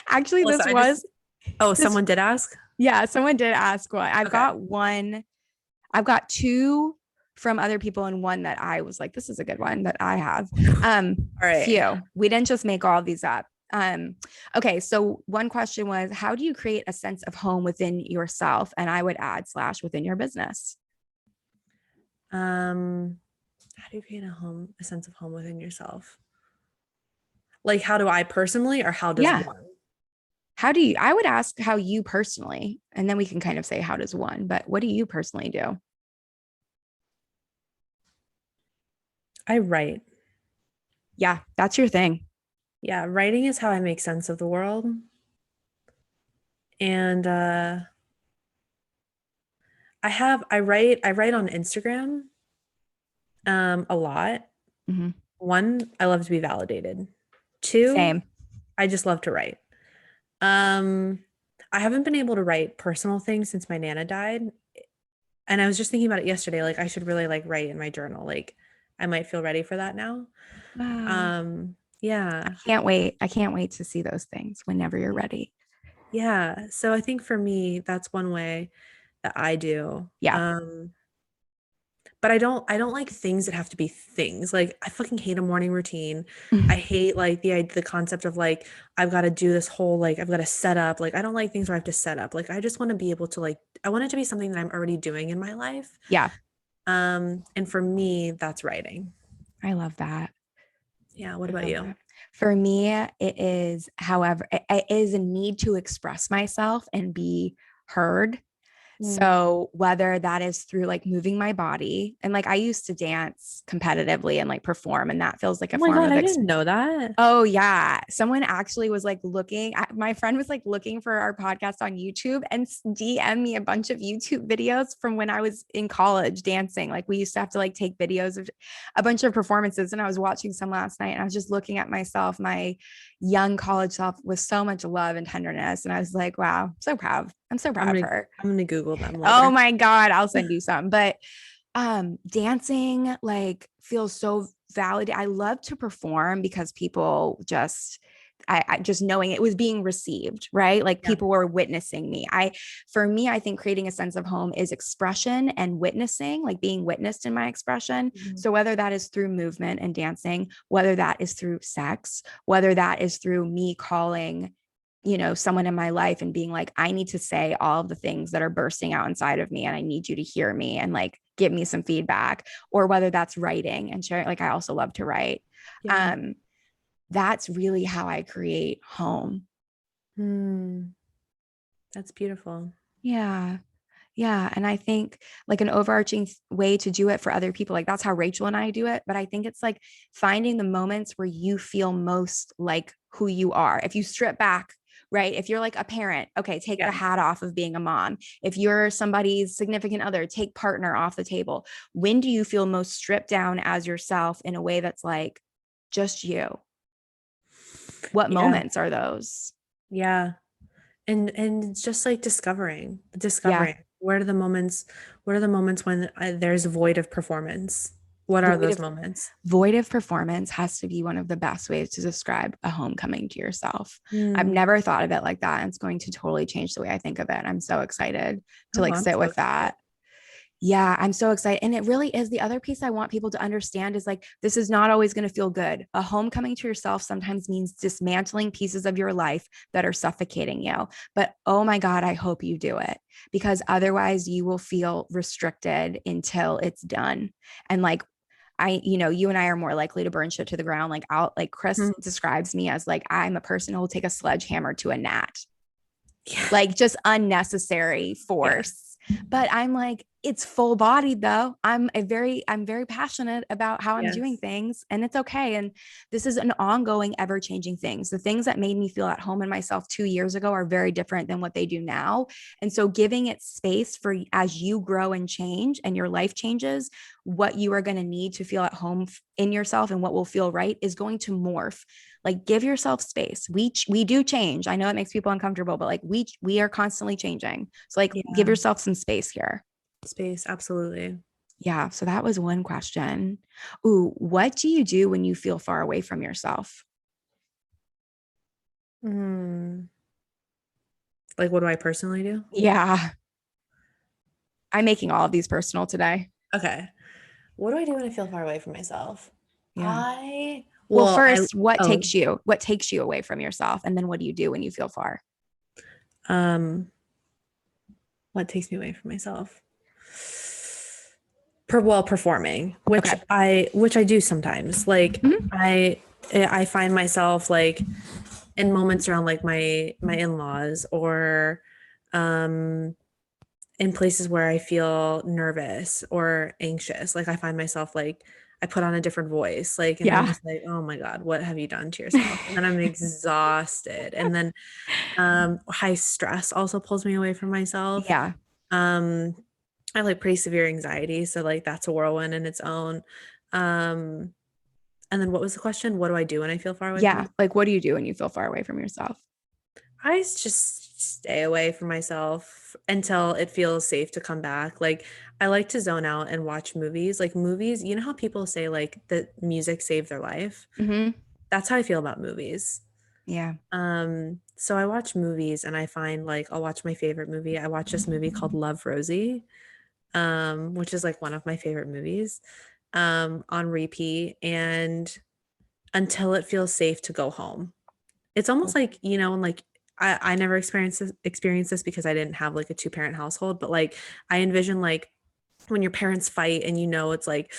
Actually, Melissa, this, someone did ask? yeah, someone did ask one. I've Okay. got one. I've got two from other people and one that I was like, this is a good one that I have. All right. Few. We didn't just make all these up. Okay, so one question was, how do you create a sense of home within yourself? And I would add / within your business. How do you create a sense of home within yourself? Like, how do I personally, or how does Yeah. one? How do you, I would ask how you personally, and then we can kind of say, how does one, but what do you personally do? I write. Yeah, that's your thing. Yeah, writing is how I make sense of the world. And I write on Instagram a lot. Mm-hmm. One, I love to be validated. Two, Same. I just love to write. Um, I haven't been able to write personal things since my Nana died. And I was just thinking about it yesterday. Like, I should really like write in my journal. Like, I might feel ready for that now. Wow. Yeah. Can't wait. I can't wait to see those things whenever you're ready. Yeah. So I think for me, that's one way that I do. Yeah. But I don't like things that have to be things. Like, I fucking hate a morning routine. I hate like the concept of like I've got to do this whole like I've got to set up. Like, I don't like things where I have to set up. Like, I just want to be able to like I want it to be something that I'm already doing in my life. Yeah. And for me, that's writing. I love that. Yeah. What I about love you? that. For me, it is, however, it is a need to express myself and be heard. So whether that is through like moving my body, and like I used to dance competitively and like perform, and that feels like Oh a my form God, of I didn't know that. Oh yeah. Someone actually was like my friend was like looking for our podcast on YouTube and DM me a bunch of YouTube videos from when I was in college dancing. Like we used to have to like take videos of a bunch of performances, and I was watching some last night and I was just looking at myself, my young college self, with so much love and tenderness. And I was like, wow, I'm so proud. I'm so proud of her. I'm gonna Google them Oh later. my God, I'll send you some. But dancing like feels so valid. I love to perform because people just I just knowing it was being received, right? Like Yeah. people were witnessing me. For me, I think creating a sense of home is expression and witnessing, like being witnessed in my expression. Mhm. So whether that is through movement and dancing, whether that is through sex, whether that is through me calling, someone in my life and being like, I need to say all of the things that are bursting out inside of me and I need you to hear me and like give me some feedback, or whether that's writing and sharing. Like I also love to write. Yeah. That's really how I create home. That's beautiful. Yeah. Yeah. And I think like an overarching way to do it for other people, like that's how Rachel and I do it. But I think it's like finding the moments where you feel most like who you are. If you strip back, right? If you're like a parent, okay, take Yeah. the hat off of being a mom. If you're somebody's significant other, take partner off the table. When do you feel most stripped down as yourself in a way that's like just you? What Yeah. moments are those? Yeah. And it's just like discovering Yeah. what are the moments when there's a void of performance? What are Void those of moments? void of performance has to be one of the best ways to describe a homecoming to yourself. I've Mm. never thought of it like that. And it's going to totally change the way I think of it. I'm so excited to Oh, like I'm sit so with excited. that. Yeah, I'm so excited. And it really is the other piece I want people to understand is like, this is not always going to feel good. A homecoming to yourself sometimes means dismantling pieces of your life that are suffocating you. But oh my God, I hope you do it, because otherwise you will feel restricted until it's done. And like, you and I are more likely to burn shit to the ground. Like Chris Mhm. describes me as like, I'm a person who will take a sledgehammer to a gnat, Yeah. like just unnecessary Yeah. force. But I'm like, it's full bodied though. I'm very passionate about how I'm doing Yes. things, and it's okay. And this is an ongoing, ever changing thing. The things that made me feel at home in myself 2 years ago are very different than what they do now. And so giving it space for as you grow and change and your life changes, what you are going to need to feel at home in yourself and what will feel right is going to morph. Like give yourself space. We do change. I know it makes people uncomfortable, but like we are constantly changing. So like give Yeah. yourself some space here. Space. Absolutely. Yeah. So that was one question. Ooh, what do you do when you feel far away from yourself? Mm. Like, what do I personally do? Yeah. I'm making all of these personal today. Okay. What do I do when I feel far away from myself? Yeah. I Well, well, I first, oh what takes you away from yourself? And then what do you do when you feel far? um what takes me away from myself? Performing, Okay. which I do sometimes. Like Mhm. I find myself like in moments around like my in-laws or um in places where I feel nervous or anxious. Like I find myself like I put on a different voice, like, and I'm Yeah. just like, oh my God, what have you done to yourself? And then I'm exhausted. And then high stress also pulls me away from myself. Yeah. Um, I have like pretty severe anxiety, so like that's a whirlwind in its own. Um, and then what was the question? What do I do when I feel far away from Yeah. myself? Like, what do you do when you feel far away from yourself? Just stay away from myself until it feels safe to come back. Like I like to zone out and watch movies. Like movies, you know how people say like the music saved their life? Hmm. That's how I feel about movies. Yeah. So I watch movies and I find like I'll watch my favorite movie. I watch this movie called Love Rosie, which is like one of my favorite movies, on repeat and until it feels safe to go home. It's almost like, and like I never experienced this because I didn't have like a two-parent household, but like I envision like when your parents fight and it's like,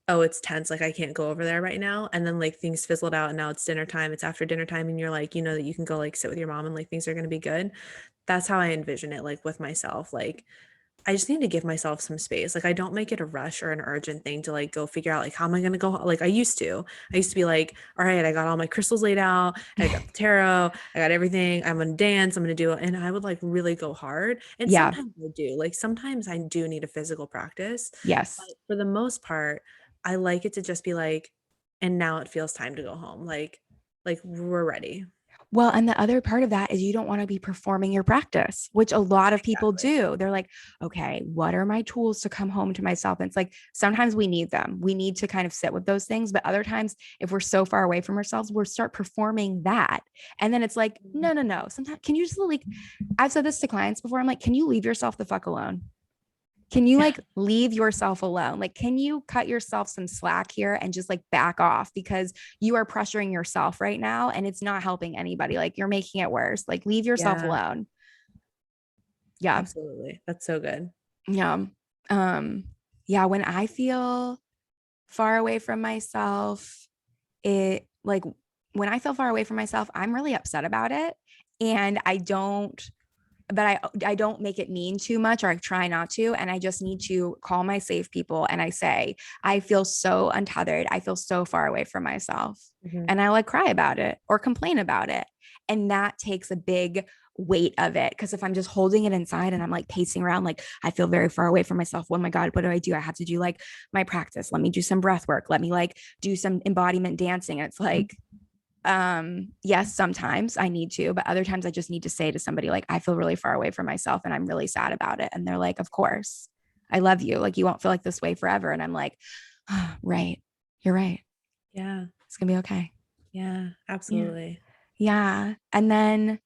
oh, it's tense, like I can't go over there right now. And then like things fizzled out and now it's dinner time, it's after dinner time, and you're like, that you can go like sit with your mom and like things are gonna be good. That's how I envision it, like with myself. Like I just need to give myself some space. Like I don't make it a rush or an urgent thing to like go figure out like how am I going to go like I used to. I used to be like, all right, I got all my crystals laid out. I got the tarot. I got everything. I'm going to dance. I'm going to do it. And I would like really go hard. And Yeah. sometimes I do. Like sometimes I do need a physical practice. But Yes. for the most part, I like it to just be like, and now it feels time to go home. Like we're ready. Well, and the other part of that is you don't want to be performing your practice, which a lot of people Exactly. do. They're like, okay, what are my tools to come home to myself? And it's like sometimes we need them. We need to kind of sit with those things. But other times, if we're so far away from ourselves, we'll start performing that. And then it's like, no, no, no. Sometimes, can you just like, I've said this to clients before. I'm like, can you leave yourself the fuck alone? Can you Yeah. like leave yourself alone? Like, can you cut yourself some slack here and just like back off because you are pressuring yourself right now and it's not helping anybody. Like, you're making it worse. Like, leave yourself Yeah. alone. Yeah. Absolutely. That's so good. Yeah. Um, yeah. When I feel far away from myself, it like when I feel far away from myself, I'm really upset about it. And I don't but I don't make it mean too much, or I try not to. And I just need to call my safe people and I say, I feel so untethered. I feel so far away from myself. Mhm. And I like cry about it or complain about it. And that takes a big weight of it. Cause if I'm just holding it inside and I'm like pacing around, like I feel very far away from myself. Oh my God, what do I do? I have to do like my practice. Let me do some breath work. Let me like do some embodiment dancing. And it's like, yes, sometimes I need to, but other times I just need to say to somebody like, I feel really far away from myself and I'm really sad about it. And they're like, of course, I love you, like you won't feel like this way forever. And I'm like, oh, right, you're right, Yeah. it's gonna be okay. Yeah, Yeah. absolutely. Yeah. And then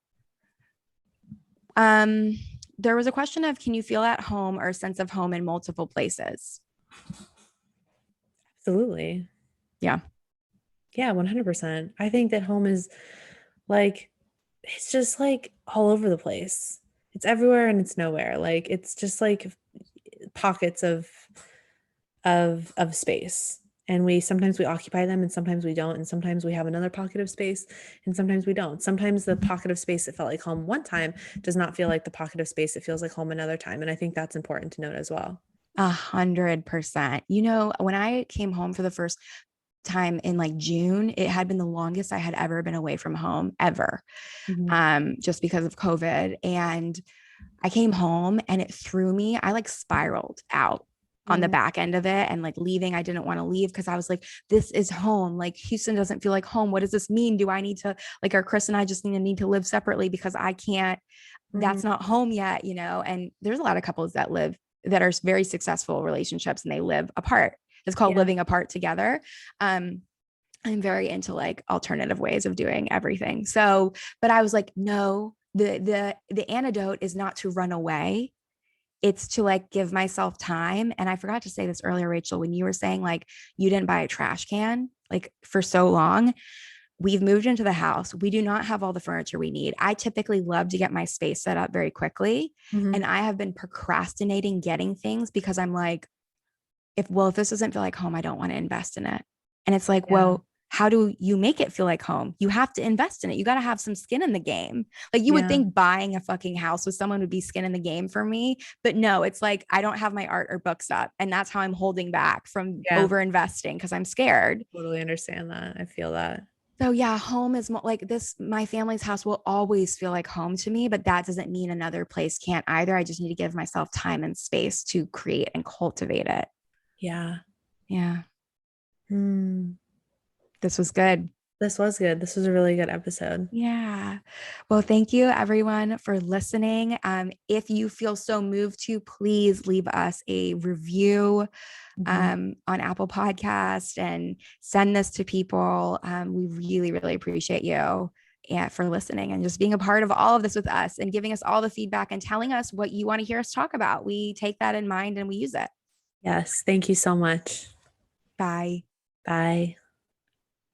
um there was a question of, can you feel at home or a sense of home in multiple places? Absolutely. Yeah. Yeah, 100%. I think that home is like, it's just like all over the place. It's everywhere and it's nowhere. Like it's just like pockets of space. And we sometimes we occupy them and sometimes we don't. And sometimes we have another pocket of space and sometimes we don't. Sometimes the pocket of space that felt like home one time does not feel like the pocket of space that feels like home another time. And I think that's important to note as well. 100%. You know, when I came home for the first time in like June, it had been the longest I had ever been away from home ever, Mhm. just because of COVID. And I came home and it threw me. I like spiraled out on the Mm, back end of it and like leaving. I didn't want to leave because I was like, this is home. Like Houston doesn't feel like home. What does this mean? Do I need to like, are Chris and I just need to live separately because I can't, mhm. that's not home yet, And there's a lot of couples that are very successful relationships and they live apart. It's called Yeah. living apart together. Um, I'm very into like alternative ways of doing everything. So, but I was like, no, the antidote is not to run away. it's to like give myself time. And I forgot to say this earlier, Rachel, when you were saying like you didn't buy a trash can like for so long. We've moved into the house. We do not have all the furniture we need. I typically love to get my space set up very quickly. Mhm. And I have been procrastinating getting things because I'm like, if this doesn't feel like home, I don't want to invest in it. And it's like, Yeah. well, how do you make it feel like home? You have to invest in it. You got to have some skin in the game. Like you would Yeah. think buying a fucking house with someone would be skin in the game for me, but no, it's like I don't have my art or books up, and that's how I'm holding back from Yeah. over investing because I'm scared. Totally understand that. I feel that. So yeah, home is like this. My family's house will always feel like home to me, but that doesn't mean another place can't either. I just need to give myself time and space to create and cultivate it. Yeah. Yeah, Hmm. this was good. This was good. This was a really good episode. Yeah. Well, thank you everyone for listening. If you feel so moved to, please leave us a review Mhm. on Apple Podcast and send this to people. We really, really appreciate you for listening and just being a part of all of this with us and giving us all the feedback and telling us what you want to hear us talk about. We take that in mind and we use it. Yes. Thank you so much. Bye. Bye.